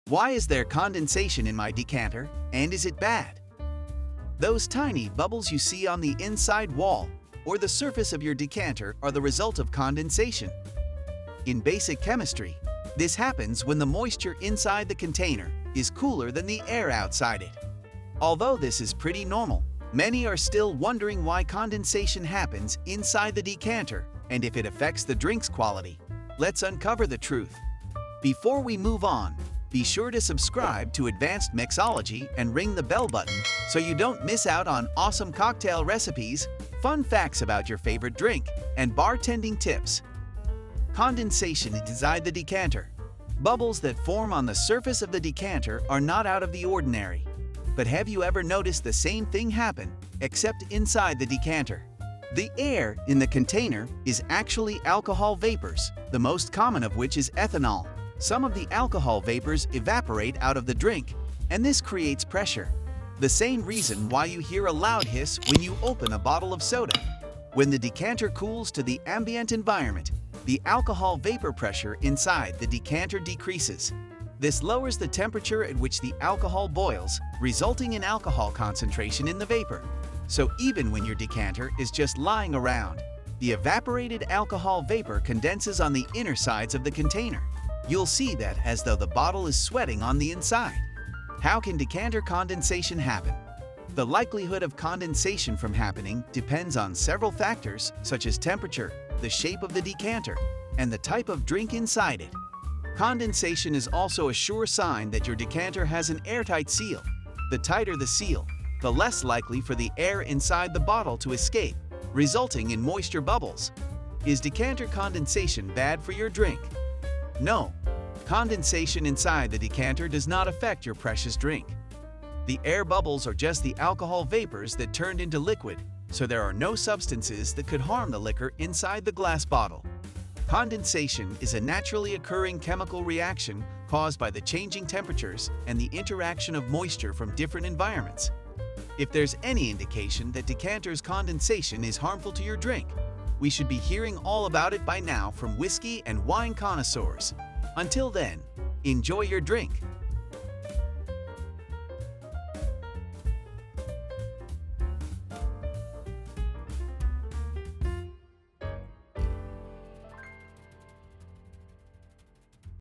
Why is there condensation in my decanter, and is it bad? Those tiny bubbles you see on the inside wall or the surface of your decanter are the result of condensation. In basic chemistry, this happens when the moisture inside the container is cooler than the air outside it. Although this is pretty normal, many are still wondering why condensation happens inside the decanter and if it affects the drink's quality. Let's uncover the truth. Before we move on, be sure to subscribe to Advanced Mixology and ring the bell button so you don't miss out on awesome cocktail recipes, fun facts about your favorite drink, and bartending tips. Condensation inside the decanter. Bubbles that form on the surface of the decanter are not out of the ordinary. But have you ever noticed the same thing happen, except inside the decanter? The air in the container is actually alcohol vapors, the most common of which is ethanol. Some of the alcohol vapors evaporate out of the drink, and this creates pressure. The same reason why you hear a loud hiss when you open a bottle of soda. When the decanter cools to the ambient environment, the alcohol vapor pressure inside the decanter decreases. This lowers the temperature at which the alcohol boils, resulting in alcohol concentration in the vapor. So even when your decanter is just lying around, the evaporated alcohol vapor condenses on the inner sides of the container. You'll see that as though the bottle is sweating on the inside. How can decanter condensation happen? The likelihood of condensation from happening depends on several factors such as temperature, the shape of the decanter, and the type of drink inside it. Condensation is also a sure sign that your decanter has an airtight seal. The tighter the seal, the less likely for the air inside the bottle to escape, resulting in moisture bubbles. Is decanter condensation bad for your drink? No, condensation inside the decanter does not affect your precious drink. The air bubbles are just the alcohol vapors that turned into liquid, so there are no substances that could harm the liquor inside the glass bottle. Condensation is a naturally occurring chemical reaction caused by the changing temperatures and the interaction of moisture from different environments. If there's any indication that decanter's condensation is harmful to your drink, we should be hearing all about it by now from whiskey and wine connoisseurs. Until then, enjoy your drink.